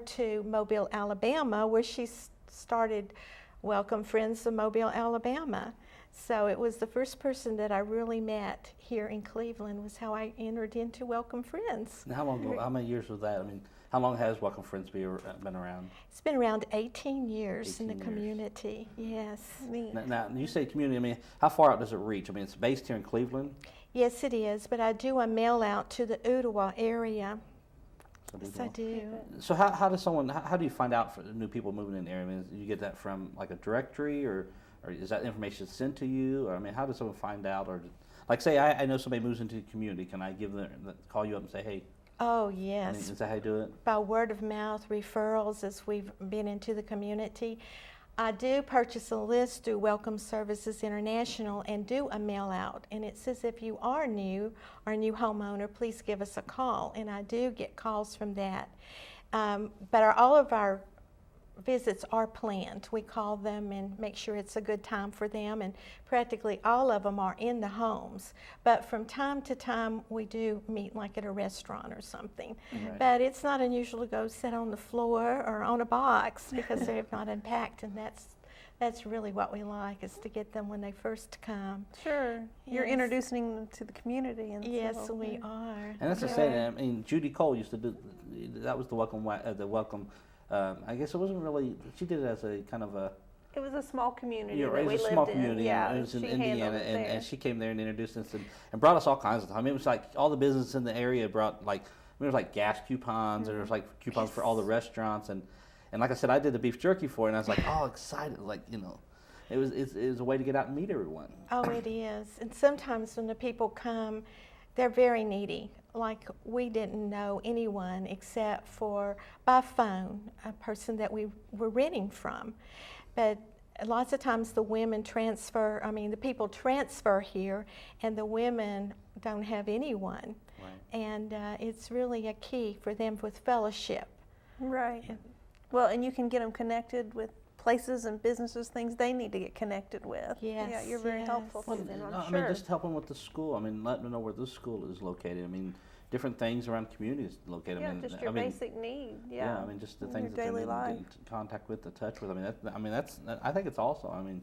to Mobile, Alabama, where she started Welcome Friends of Mobile, Alabama. So it was the first person that I really met here in Cleveland was how I entered into Welcome Friends. Now, how many years was that? I mean, how long has Welcome Friends been around? It's been around 18 years in the community, yes. Now, you say community, I mean, how far out does it reach? I mean, it's based here in Cleveland? Yes, it is, but I do a mail out to the Ottawa area. Yes, I do. So how do you find out for new people moving in the area? I mean, do you get that from like a directory, or is that information sent to you? Or I mean, how does someone find out? Or like say I know somebody moves into the community, can I call you up and say, hey? Oh, yes. I mean, is that how you do it? By word of mouth referrals as we've been into the community. I do purchase a list through Welcome Services International and do a mail out. And it says if you are new or a new homeowner, please give us a call. And I do get calls from that. But all of our visits are planned. We call them and make sure it's a good time for them, and practically all of them are in the homes. But from time to time, we do meet like at a restaurant or something. Right. But it's not unusual to go sit on the floor or on a box because they have not unpacked, and that's really what we like, is to get them when they first come. Sure. Yes. You're introducing them to the community. And yes, so we are. And that's the same. I mean, Judy Cole used to do, that was the welcome, I guess it wasn't really, she did it as a kind of a... It was a small community that we lived in. It was a small community. Yeah, it was in Indiana, and she came there and introduced us and brought us all kinds of stuff. I mean, it was like all the businesses in the area brought like, there was like gas coupons, and there was like coupons for all the restaurants, and like I said, I did the beef jerky for it, and I was like all excited, like, it was a way to get out and meet everyone. Oh, it is. And sometimes when the people come, they're very needy. Like, we didn't know anyone except for by phone, a person that we were renting from. But lots of times the women transfer, the people transfer here, and the women don't have anyone. Right. And it's really a key for them with fellowship. Right. Well, and you can get them connected with places and businesses, things they need to get connected with. Yes. Yeah, you're very helpful to them, I'm I sure. mean, just help them with the school. I mean, let them know where this school is located. I mean, different things around communities located. Yeah, I mean, just your basic need. Yeah, I mean, just the in things your that daily they life. get in contact with, the touch with. I think it's awesome. I mean,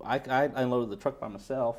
I unloaded the truck by myself.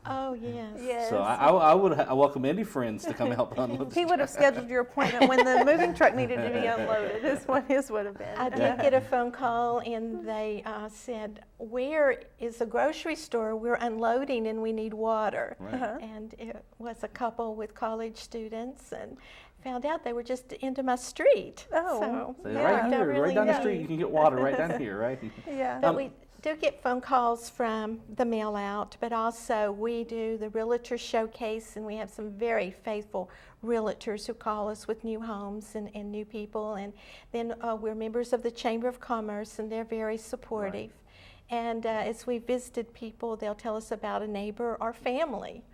Oh, yes. Yes. So I would welcome any friends to come help unload. He would have scheduled your appointment when the moving truck needed to be unloaded, is what his would have been. I did get a phone call, and they said, where is the grocery store? We're unloading and we need water. Right. And it was a couple with college students, and found out they were just into my street. Oh, so right here, really right down the street, you can get water right down here, right? Yeah. But we do get phone calls from the mail out, but also we do the realtor showcase, and we have some very faithful realtors who call us with new homes and new people. And then we're members of the Chamber of Commerce, and they're very supportive. Right. And as we visited people, they'll tell us about a neighbor or family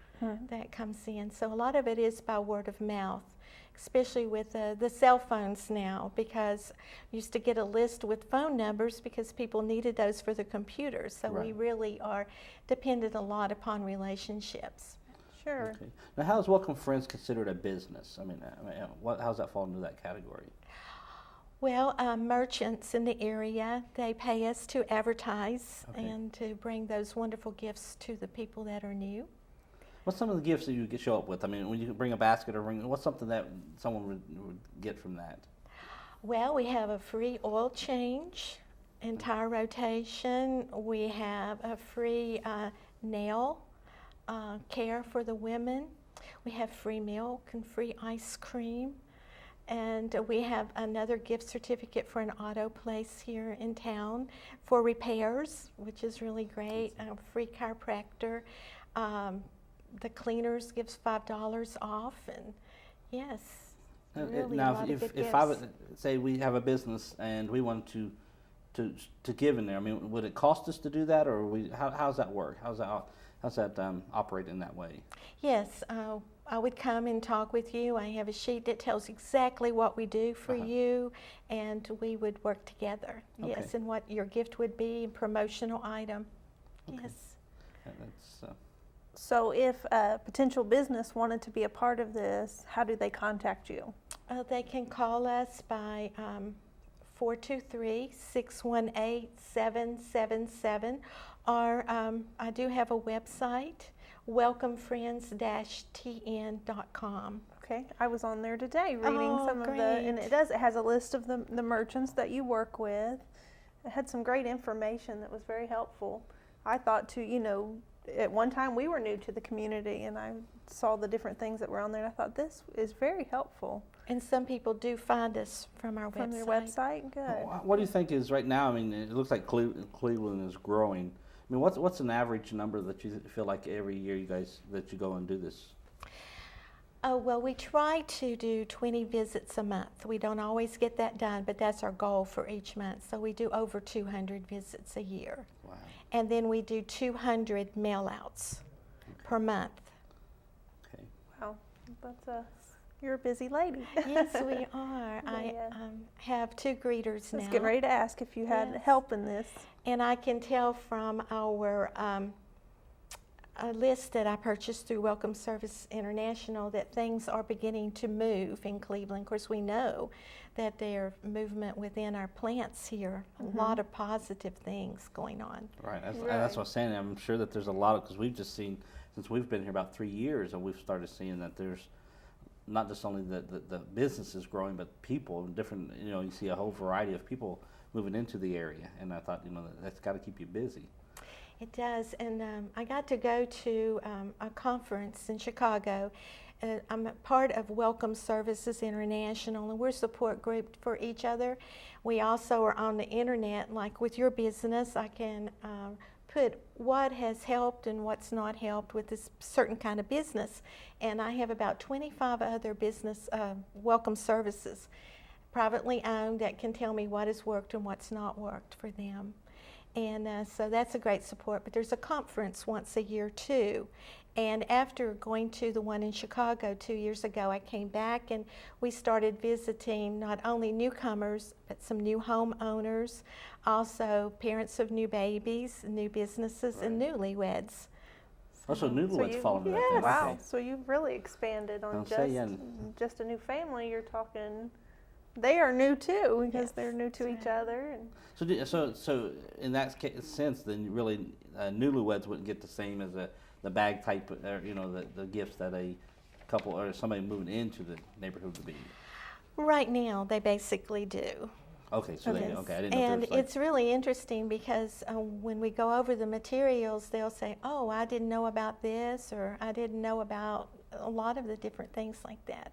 that comes in. So a lot of it is by word of mouth, especially with the cell phones now, because we used to get a list with phone numbers because people needed those for the computers. So we really are dependent a lot upon relationships. Sure. Okay. Now, how is Welcome Friends considered a business? I mean, how does that fall into that category? Well, merchants in the area, they pay us to advertise and to bring those wonderful gifts to the people that are new. What's some of the gifts that you get show up with? I mean, when you bring a basket or what's something that someone would get from that? Well, we have a free oil change, entire rotation. We have a free nail care for the women. We have free milk and free ice cream. And we have another gift certificate for an auto place here in town for repairs, which is really great. A free chiropractor. The cleaners gives $5 off, and yes, really now, a lot of good if gifts. I would say we have a business and we want to give in there, I mean, would it cost us to do that, or how's that work? How's that operate in that way? Yes, I would come and talk with you. I have a sheet that tells exactly what we do for you, and we would work together. Okay. Yes, and what your gift would be, promotional item. Okay. Yes. That's. So if a potential business wanted to be a part of this, how do they contact you? They can call us by 423-618-777, or I do have a website, welcomefriends-tn.com. Okay, I was on there today reading some of and it has a list of the merchants that you work with. It had some great information that was very helpful. I thought at one time we were new to the community, and I saw the different things that were on there, and I thought this is very helpful. And some people do find us from our website. From your website? Good. What do you think is right now? I mean, it looks like Cleveland is growing. I mean, what's an average number that you feel like every year you go and do this? Well, we try to do 20 visits a month. We don't always get that done, but that's our goal for each month. So we do over 200 visits a year. Wow. And then we do 200 mail-outs per month. Okay. Wow, you're a busy lady. Yes, we are. I have 2 greeters now. I was getting ready to ask if you had help in this. And I can tell from our a list that I purchased through Welcome Service International that things are beginning to move in Cleveland. Of course, we know that there's movement within our plants here, a lot of positive things going on. Right, that's what I was saying. I'm sure that there's a lot because we've just seen, since we've been here about 3 years, and we've started seeing that there's not just only the business is growing, but people, different, you see a whole variety of people moving into the area. And I thought, that's got to keep you busy. It does, and I got to go to a conference in Chicago. I'm a part of Welcome Services International, and we're a support group for each other. We also are on the internet, like with your business. I can put what has helped and what's not helped with this certain kind of business. And I have about 25 other business welcome services, privately owned, that can tell me what has worked and what's not worked for them. And so that's a great support. But there's a conference once a year too. And after going to the one in Chicago 2 years ago, I came back and we started visiting not only newcomers, but some new homeowners, also parents of new babies, new businesses, and newlyweds. Also, newlyweds fall into that. Yeah, then, wow. okay. So you've really expanded on I'll just a new family. You're talking, they are new too, because Yes, they're new to each other. And So in that sense, then really newlyweds wouldn't get the same as the bag type, or, you know, the gifts that a couple or somebody moving into the neighborhood would be. Right now, they basically do. Okay, so Yes. okay, I didn't know. And if there was, it's really interesting because when we go over the materials, they'll say, "Oh, I didn't know about this," or "I didn't know about a lot of the different things like that."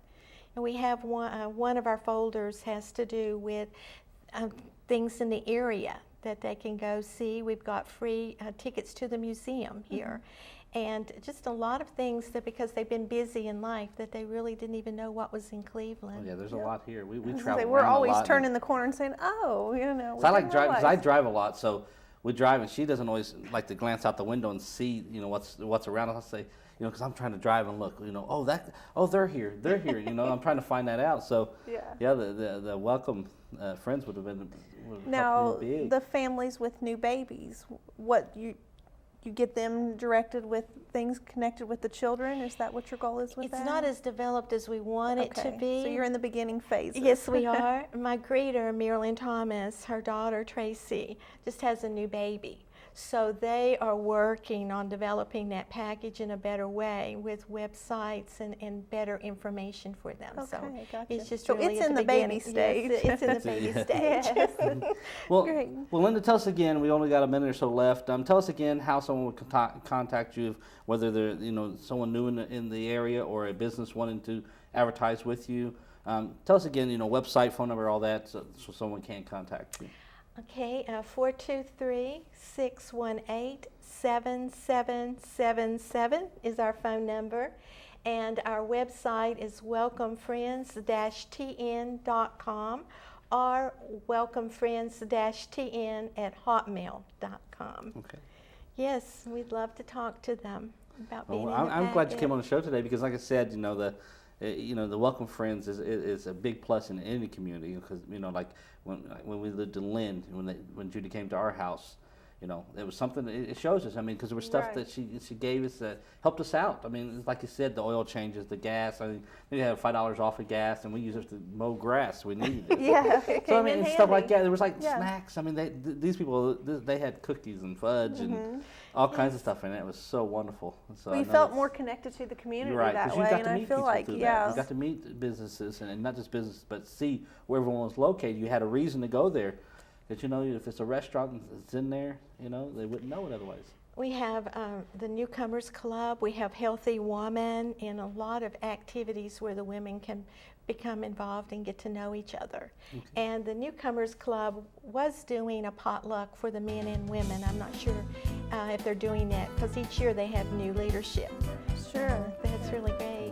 And we have one of our folders has to do with things in the area that they can go see. We've got free tickets to the museum here. And just a lot of things that because they've been busy in life that they really didn't even know what was in Cleveland. Oh, yeah, there's a lot here. We I was gonna travel say, we're around a always lot turning the corner and saying, "Oh, you know." So I like didn't drive because I realize." drive a lot. So we drive, and she doesn't always like to glance out the window and see, you know, what's around us. I say, you know, because I'm trying to drive and look, you know, they're here, you know, I'm trying to find that out. So yeah, the welcome friends would been Now, big. the families with new babies, what you get them directed with things connected with the children? Is that what your goal is with It's that? not as developed as we want it to be. So you're in the beginning phases. Yes, we are. My greeter, Marilyn Thomas, her daughter Tracy, just has a new baby. So they are working on developing that package in a better way with websites and better information for them. Okay, so gotcha. it's just So really it's at in the baby beginning. stage. Yes, it's in the baby stage. Yes. Well, Great. well, Linda, tell us again. We only got a minute or so left. Tell us again how someone would contact you, whether they're, you know, someone new in the area or a business wanting to advertise with you. Tell us again, you know, website, phone number, all that, so someone can contact you. Okay, 423-618-7777 is our phone number. And our website is welcomefriends-tn.com or welcomefriends-tn@hotmail.com. Okay. Yes, we'd love to talk to them about being Well, in the I'm glad you packet. came on the show today because, like I said, you know, the Welcome Friends is a big plus in any community because, you know, like when we lived in Lynn, when Judy came to our house, you know, it was something. It shows us. I mean, because there was stuff that she gave us that helped us out. I mean, like you said, the oil changes, the gas. I mean, we had $5 off of gas, and we used it to mow grass. We needed it. Yeah, it So I came mean, in and stuff like handy. that. There was like snacks. I mean, these people they had cookies and fudge and all kinds of stuff, and it was so wonderful. And so I We know felt that's- more connected to the community You're right, that 'cause you way, got and to I meet feel people like through that. yeah. You got to meet businesses, and not just business, but see where everyone was located. You had a reason to go there. That, you know, if it's a restaurant that's in there, you know, they wouldn't know it otherwise. We have the Newcomers Club. We have Healthy Woman and a lot of activities where the women can become involved and get to know each other. Okay. And the Newcomers Club was doing a potluck for the men and women. I'm not sure if they're doing that because each year they have new leadership. Sure. That's really great.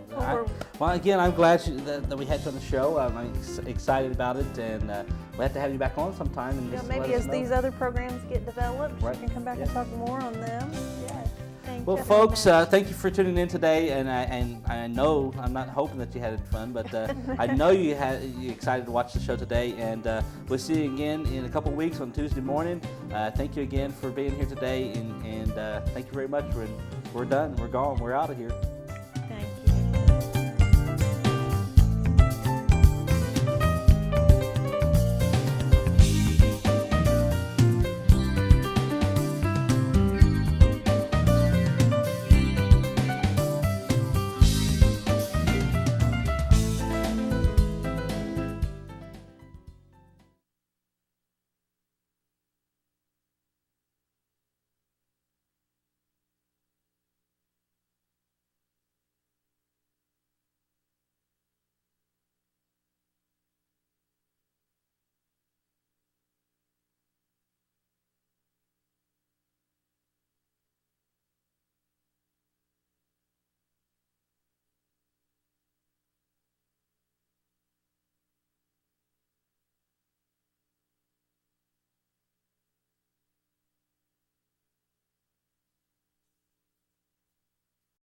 Well, again, I'm glad that we had you on the show. I'm excited about it, and we'll have to have you back on sometime. And just Maybe let us as know. these other programs get developed, Right. we can come back and talk more on them. Yeah. Well, folks, thank you for tuning in today, and I know I'm not hoping that you had fun, but I know you're excited to watch the show today, and we'll see you again in a couple weeks on Tuesday morning. Thank you again for being here today, and thank you very much. We're done. We're gone. We're out of here.